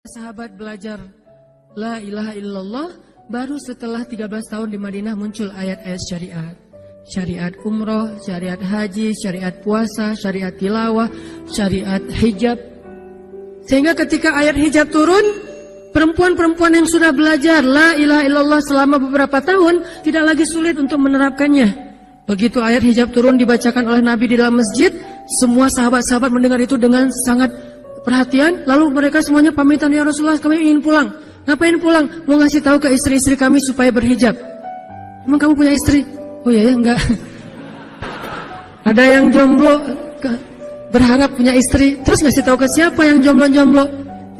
Sahabat belajar La ilaha illallah, baru setelah 13 tahun di Madinah muncul ayat-ayat syariat. Syariat umroh, syariat haji, syariat puasa, syariat tilawah, syariat hijab. Sehingga ketika ayat hijab turun, perempuan-perempuan yang sudah belajar La ilaha illallah selama beberapa tahun tidak lagi sulit untuk menerapkannya. Begitu ayat hijab turun dibacakan oleh Nabi di dalam masjid, semua sahabat-sahabat mendengar itu dengan sangat perhatian. Lalu mereka semuanya pamitan, ya Rasulullah, kami ingin pulang. Ngapain pulang? Mau ngasih tahu ke istri-istri kami supaya berhijab. Emang kamu punya istri? Oh ya, enggak. Ada yang jomblo berharap punya istri, terus ngasih tahu ke siapa yang jomblo-jomblo?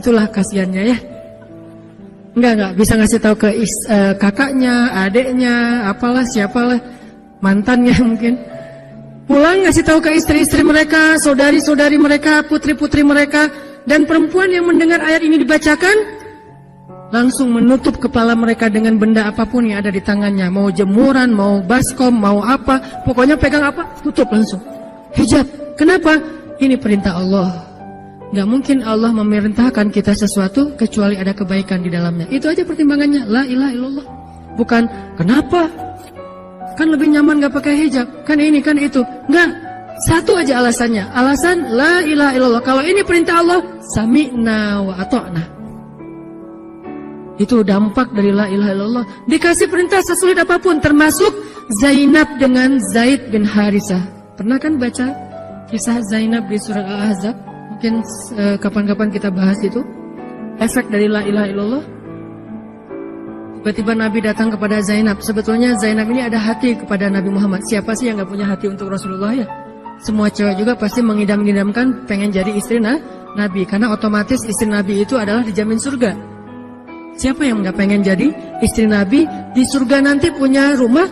Itulah kasihannya ya. Enggak bisa ngasih tahu ke kakaknya, adeknya, apalah siapalah, mantannya mungkin. Pulang ngasih tahu ke istri-istri mereka, saudari-saudari mereka, putri-putri mereka. Dan perempuan yang mendengar ayat ini dibacakan langsung menutup kepala mereka dengan benda apapun yang ada di tangannya. Mau jemuran, mau baskom, mau apa, pokoknya pegang apa, tutup langsung. Hijab. Kenapa? Ini perintah Allah. Gak mungkin Allah memerintahkan kita sesuatu kecuali ada kebaikan di dalamnya. Itu aja pertimbangannya. La ilaha illallah. Bukan kenapa? Kan lebih nyaman gak pakai hijab. Kan ini, kan itu. Enggak. Satu aja alasannya. Alasan la ilaha illallah. Kalau ini perintah Allah, sami'na wa ata'na. Itu dampak dari la ilaha illallah. Dikasih perintah sesulit apapun, termasuk Zainab dengan Zaid bin Harisah. Pernah kan baca kisah Zainab di surat Al-Ahzab? Mungkin kapan-kapan kita bahas itu. Efek dari la ilaha illallah. Tiba-tiba Nabi datang kepada Zainab. Sebetulnya Zainab ini ada hati kepada Nabi Muhammad. Siapa sih yang gak punya hati untuk Rasulullah ya? Semua cewek juga pasti mengidam-idamkan pengen jadi istri Nabi. Karena otomatis istri Nabi itu adalah dijamin surga. Siapa yang gak pengen jadi istri Nabi? Di surga nanti punya rumah,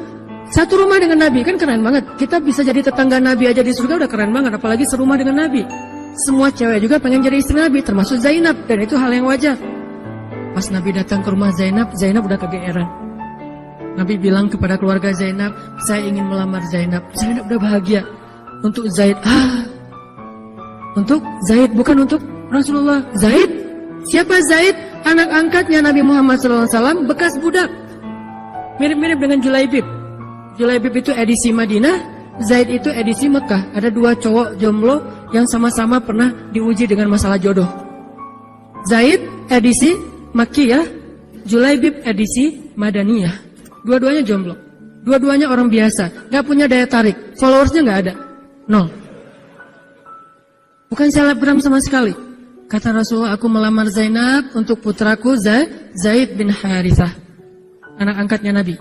satu rumah dengan Nabi. Kan keren banget. Kita bisa jadi tetangga Nabi aja di surga udah keren banget. Apalagi serumah dengan Nabi. Semua cewek juga pengen jadi istri Nabi, termasuk Zainab. Dan itu hal yang wajar. Pas Nabi datang ke rumah Zainab, Zainab udah kegeeran. Nabi bilang kepada keluarga Zainab, saya ingin melamar Zainab. Zainab udah bahagia. Untuk Zaid, untuk Zaid, bukan untuk Rasulullah. Zaid? Siapa Zaid? Anak angkatnya Nabi Muhammad SAW, bekas budak. Mirip-mirip dengan Julaibib. Julaibib itu edisi Madinah, Zaid itu edisi Mekah. Ada dua cowok jomblo yang sama-sama pernah diuji dengan masalah jodoh. Zaid edisi Makkiyah, Julaibib edisi Madaniyah. Dua-duanya jomblo. Dua-duanya orang biasa, gak punya daya tarik. Followersnya gak ada, 0. Bukan selebgram sama sekali. Kata Rasulullah, aku melamar Zainab untuk putraku Zaid bin Harithah, anak angkatnya Nabi.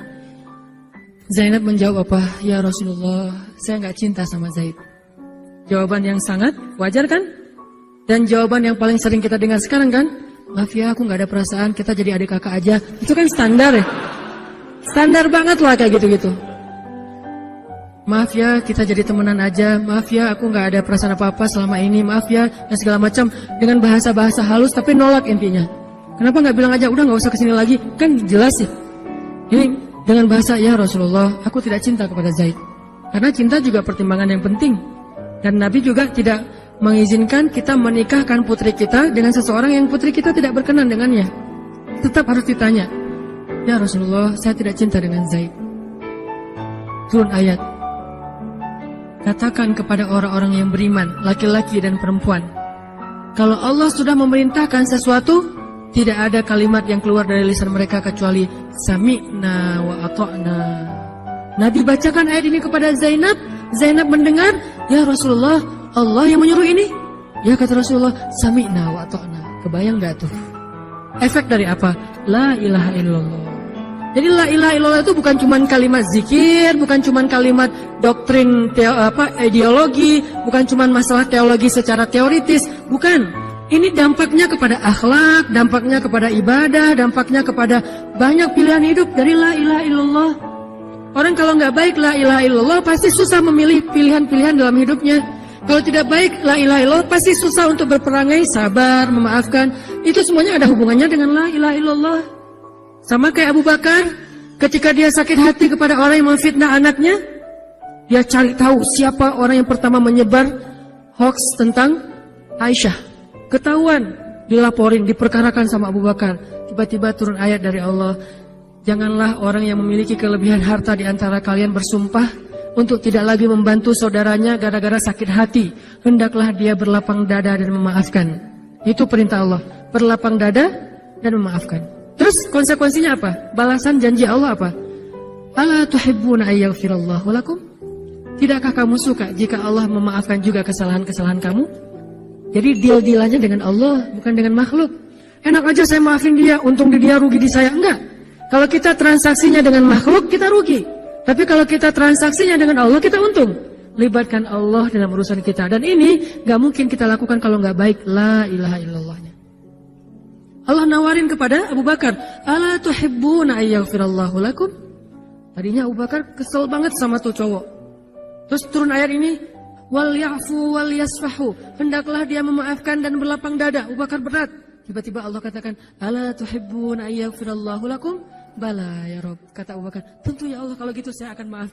Zainab menjawab apa? Ya Rasulullah, saya gak cinta sama Zaid. Jawaban yang sangat wajar kan? Dan jawaban yang paling sering kita dengar sekarang kan? Maaf ya, aku gak ada perasaan, kita jadi adik kakak aja. Itu kan standar ya? Standar banget lah kayak gitu-gitu. Maaf ya, kita jadi temenan aja. Maaf ya, aku gak ada perasaan apa-apa selama ini. Maaf ya, dan segala macam. Dengan bahasa-bahasa halus tapi nolak intinya. Kenapa gak bilang aja, udah gak usah kesini lagi? Kan jelas sih. Ini dengan bahasa, ya Rasulullah, aku tidak cinta kepada Zaid. Karena cinta juga pertimbangan yang penting. Dan Nabi juga tidak mengizinkan kita menikahkan putri kita dengan seseorang yang putri kita tidak berkenan dengannya. Tetap harus ditanya, ya Rasulullah, saya tidak cinta dengan Zaid. Turun ayat, katakan kepada orang-orang yang beriman, laki-laki dan perempuan, kalau Allah sudah memerintahkan sesuatu, tidak ada kalimat yang keluar dari lisan mereka kecuali sami'na wa ata'na. Nabi bacakan ayat ini kepada Zainab. Zainab mendengar, ya Rasulullah, Allah yang menyuruh ini. Ya kata Rasulullah, sami'na wa ata'na. Kebayang gak tuh? Efek dari apa? La ilaha illallah. Jadi la ilaha illallah itu bukan cuma kalimat zikir, bukan cuma kalimat doktrin ideologi, bukan cuma masalah teologi secara teoritis, bukan. Ini dampaknya kepada akhlak, dampaknya kepada ibadah, dampaknya kepada banyak pilihan hidup dari la ilaha illallah. Orang kalau nggak baik la ilaha illallah pasti susah memilih pilihan-pilihan dalam hidupnya. Kalau tidak baik la ilaha illallah pasti susah untuk berperangai, sabar, memaafkan. Itu semuanya ada hubungannya dengan la ilaha illallah. Sama kayak Abu Bakar, ketika dia sakit hati kepada orang yang memfitnah anaknya, dia cari tahu siapa orang yang pertama menyebar hoax tentang Aisyah. Ketahuan, dilaporin, diperkarakan sama Abu Bakar. Tiba-tiba turun ayat dari Allah, janganlah orang yang memiliki kelebihan harta di antara kalian bersumpah untuk tidak lagi membantu saudaranya gara-gara sakit hati. Hendaklah dia berlapang dada dan memaafkan. Itu perintah Allah, berlapang dada dan memaafkan. Terus konsekuensinya apa? Balasan janji Allah apa? Ala tuhibbuna ayyaghfirallahu lakum? Tidakkah kamu suka jika Allah memaafkan juga kesalahan-kesalahan kamu? Jadi deal-dealannya dengan Allah, bukan dengan makhluk. Enak aja saya maafin dia, untung di dia, rugi di saya. Enggak. Kalau kita transaksinya dengan makhluk, kita rugi. Tapi kalau kita transaksinya dengan Allah, kita untung. Libatkan Allah dalam urusan kita. Dan ini gak mungkin kita lakukan kalau gak baik. La ilaha illallahnya. Allah nawarin kepada Abu Bakar, ala tuhibbuna ayyaghfirallahu lakum? Tadinya Abu Bakar kesel banget sama tuh cowok. Terus turun ayat ini, wal ya'fu wal yasfahu. Hendaklah dia memaafkan dan berlapang dada. Abu Bakar berat. Tiba-tiba Allah katakan, ala tuhibbuna ayyaghfirallahu lakum? Bala ya Rabb. Kata Abu Bakar, tentu ya Allah, kalau gitu saya akan maaf.